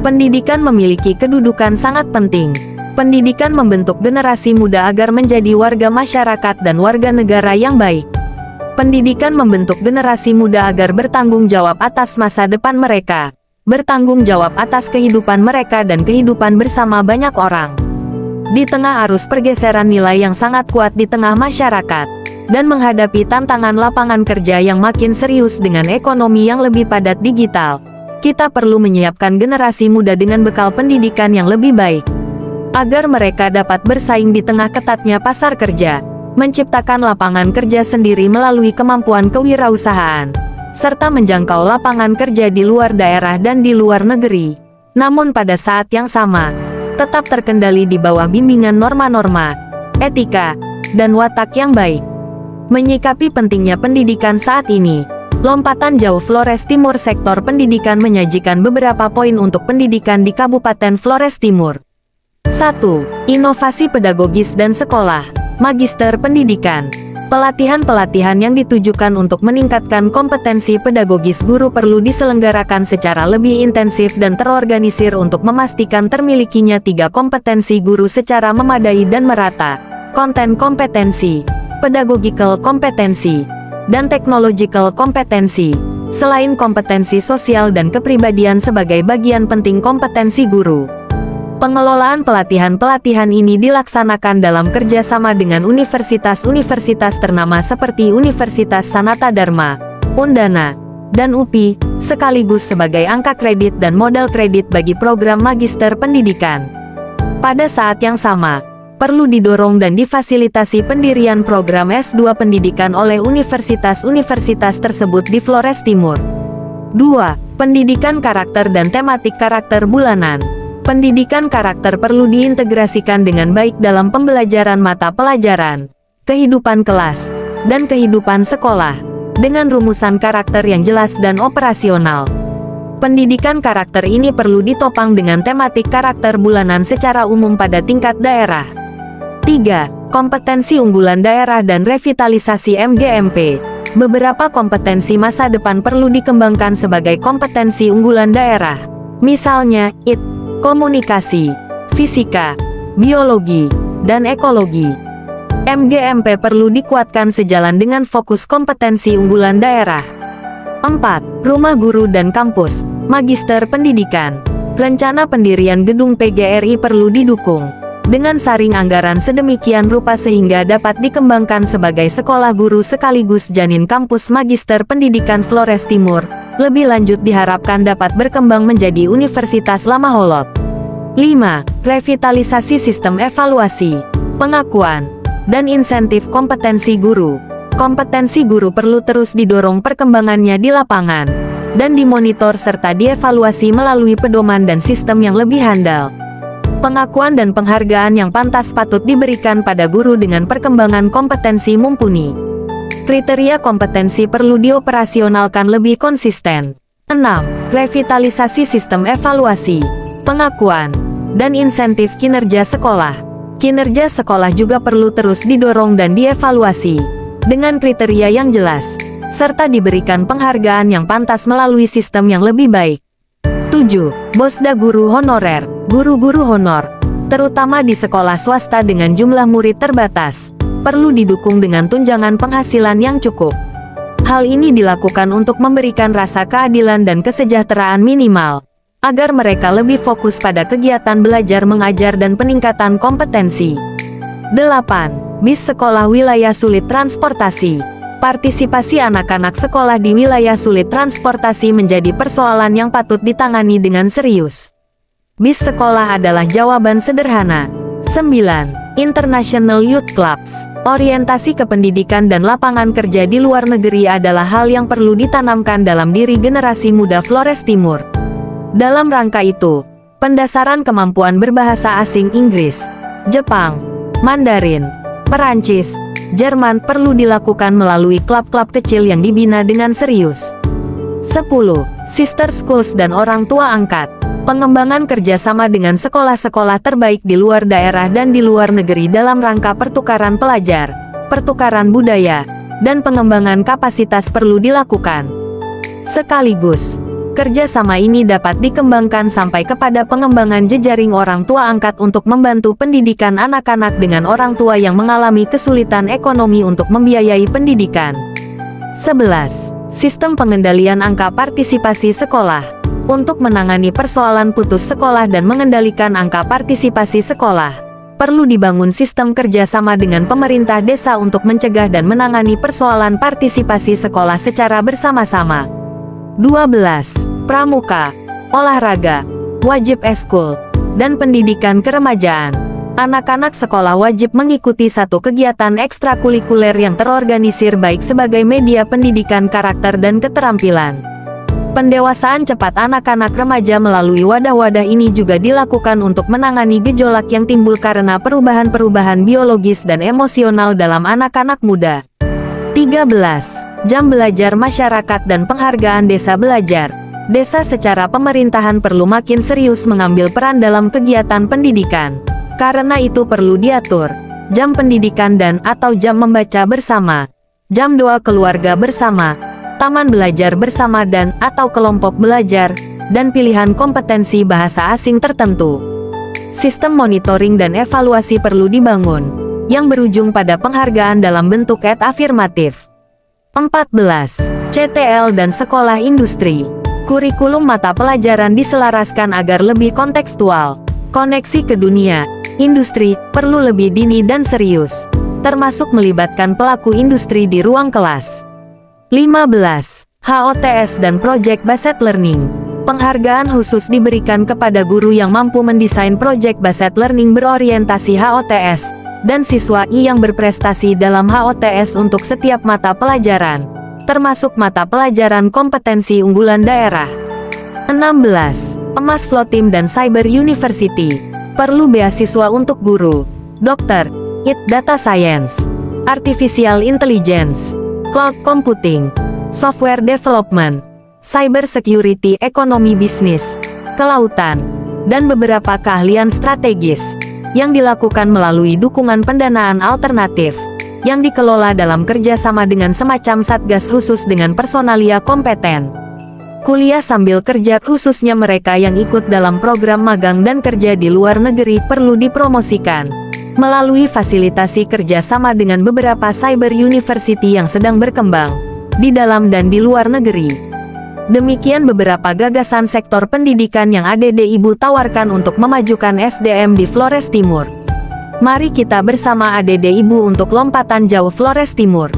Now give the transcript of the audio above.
Pendidikan memiliki kedudukan sangat penting. Pendidikan membentuk generasi muda agar menjadi warga masyarakat dan warga negara yang baik. Pendidikan membentuk generasi muda agar bertanggung jawab atas masa depan mereka, bertanggung jawab atas kehidupan mereka dan kehidupan bersama banyak orang. Di tengah arus pergeseran nilai yang sangat kuat di tengah masyarakat, dan menghadapi tantangan lapangan kerja yang makin serius dengan ekonomi yang lebih padat digital, kita perlu menyiapkan generasi muda dengan bekal pendidikan yang lebih baik, agar mereka dapat bersaing di tengah ketatnya pasar kerja, menciptakan lapangan kerja sendiri melalui kemampuan kewirausahaan, serta menjangkau lapangan kerja di luar daerah dan di luar negeri. Namun pada saat yang sama, tetap terkendali di bawah bimbingan norma-norma, etika, dan watak yang baik. Menyikapi pentingnya pendidikan saat ini, Lompatan Jauh Flores Timur sektor pendidikan menyajikan beberapa poin untuk pendidikan di Kabupaten Flores Timur. 1. Inovasi pedagogis dan sekolah. Magister Pendidikan. Pelatihan-pelatihan yang ditujukan untuk meningkatkan kompetensi pedagogis guru perlu diselenggarakan secara lebih intensif dan terorganisir untuk memastikan termilikinya 3 kompetensi guru secara memadai dan merata: konten kompetensi, pedagogical kompetensi, dan technological kompetensi, selain kompetensi sosial dan kepribadian sebagai bagian penting kompetensi guru. Pengelolaan pelatihan-pelatihan ini dilaksanakan dalam kerjasama dengan universitas-universitas ternama seperti Universitas Sanata Dharma, Undana, dan UPI, sekaligus sebagai angka kredit dan modal kredit bagi program magister pendidikan. Pada saat yang sama, perlu didorong dan difasilitasi pendirian program S2 pendidikan oleh universitas-universitas tersebut di Flores Timur. 2. Pendidikan karakter dan tematik karakter bulanan. Pendidikan karakter perlu diintegrasikan dengan baik dalam pembelajaran mata pelajaran, kehidupan kelas, dan kehidupan sekolah, dengan rumusan karakter yang jelas dan operasional. Pendidikan karakter ini perlu ditopang dengan tematik karakter bulanan secara umum pada tingkat daerah. 3. Kompetensi unggulan daerah dan revitalisasi MGMP. Beberapa kompetensi masa depan perlu dikembangkan sebagai kompetensi unggulan daerah. Misalnya, IT, komunikasi, fisika, biologi, dan ekologi. MGMP perlu dikuatkan sejalan dengan fokus kompetensi unggulan daerah. 4. Rumah guru dan kampus. Magister Pendidikan. Rencana pendirian gedung PGRI perlu didukung dengan saring anggaran sedemikian rupa sehingga dapat dikembangkan sebagai sekolah guru sekaligus janin kampus Magister Pendidikan Flores Timur. Lebih lanjut diharapkan dapat berkembang menjadi Universitas Lamaholot. 5. Revitalisasi sistem evaluasi, pengakuan, dan insentif kompetensi guru. Kompetensi guru perlu terus didorong perkembangannya di lapangan, dan dimonitor serta dievaluasi melalui pedoman dan sistem yang lebih handal. Pengakuan dan penghargaan yang pantas patut diberikan pada guru dengan perkembangan kompetensi mumpuni. Kriteria kompetensi perlu dioperasionalkan lebih konsisten. 6. Revitalisasi sistem evaluasi, pengakuan, dan insentif kinerja sekolah. Kinerja sekolah juga perlu terus didorong dan dievaluasi dengan kriteria yang jelas, serta diberikan penghargaan yang pantas melalui sistem yang lebih baik. 7. Bosda guru honorer. Guru-guru honor, terutama di sekolah swasta dengan jumlah murid terbatas, perlu didukung dengan tunjangan penghasilan yang cukup. Hal ini dilakukan untuk memberikan rasa keadilan dan kesejahteraan minimal, agar mereka lebih fokus pada kegiatan belajar mengajar dan peningkatan kompetensi. 8. BIS Sekolah Wilayah Sulit Transportasi. Partisipasi anak-anak sekolah di wilayah sulit transportasi menjadi persoalan yang patut ditangani dengan serius. BIS sekolah adalah jawaban sederhana. 9. International Youth Clubs. Orientasi kependidikan dan lapangan kerja di luar negeri adalah hal yang perlu ditanamkan dalam diri generasi muda Flores Timur. Dalam rangka itu, pendasaran kemampuan berbahasa asing Inggris, Jepang, Mandarin, Perancis, Jerman perlu dilakukan melalui klub-klub kecil yang dibina dengan serius. 10. Sister Schools dan orang tua angkat. Pengembangan kerjasama dengan sekolah-sekolah terbaik di luar daerah dan di luar negeri dalam rangka pertukaran pelajar, pertukaran budaya, dan pengembangan kapasitas perlu dilakukan. Sekaligus, Kerjasama ini dapat dikembangkan sampai kepada pengembangan jejaring orang tua angkat untuk membantu pendidikan anak-anak dengan orang tua yang mengalami kesulitan ekonomi untuk membiayai pendidikan. 11. Sistem pengendalian angka partisipasi sekolah. Untuk menangani persoalan putus sekolah dan mengendalikan angka partisipasi sekolah, perlu dibangun sistem kerjasama dengan pemerintah desa untuk mencegah dan menangani persoalan partisipasi sekolah secara bersama-sama. 12. Pramuka, olahraga, wajib eskul, dan pendidikan keremajaan. Anak-anak sekolah wajib mengikuti satu kegiatan ekstrakurikuler yang terorganisir baik sebagai media pendidikan karakter dan keterampilan. Pendewasaan cepat anak-anak remaja melalui wadah-wadah ini juga dilakukan untuk menangani gejolak yang timbul karena perubahan-perubahan biologis dan emosional dalam anak-anak muda. 13. Jam belajar masyarakat dan penghargaan desa belajar. Desa secara pemerintahan perlu makin serius mengambil peran dalam kegiatan pendidikan. Karena itu perlu diatur jam pendidikan dan/atau jam membaca bersama, jam doa keluarga bersama, taman belajar bersama dan/atau kelompok belajar, dan pilihan kompetensi bahasa asing tertentu. Sistem monitoring dan evaluasi perlu dibangun, yang berujung pada penghargaan dalam bentuk afirmatif. 14. CTL dan sekolah industri. Kurikulum mata pelajaran diselaraskan agar lebih kontekstual. Koneksi ke dunia, industri, perlu lebih dini dan serius, termasuk melibatkan pelaku industri di ruang kelas. 15. HOTS dan Project Based Learning. Penghargaan khusus diberikan kepada guru yang mampu mendesain Project Based Learning berorientasi HOTS, dan siswa yang berprestasi dalam HOTS untuk setiap mata pelajaran, termasuk mata pelajaran kompetensi unggulan daerah. 16. Emas Floatim dan Cyber University. Perlu beasiswa untuk guru, dokter, data science, artificial intelligence, cloud computing, software development, cyber security, ekonomi bisnis, kelautan, dan beberapa keahlian strategis, yang dilakukan melalui dukungan pendanaan alternatif, yang dikelola dalam kerjasama dengan semacam satgas khusus dengan personalia kompeten. Kuliah sambil kerja, khususnya mereka yang ikut dalam program magang dan kerja di luar negeri, perlu dipromosikan melalui fasilitasi kerjasama dengan beberapa cyber university yang sedang berkembang di dalam dan di luar negeri. Demikian beberapa gagasan sektor pendidikan yang ADD Ibu tawarkan untuk memajukan SDM di Flores Timur. Mari kita bersama ADD Ibu untuk lompatan jauh Flores Timur.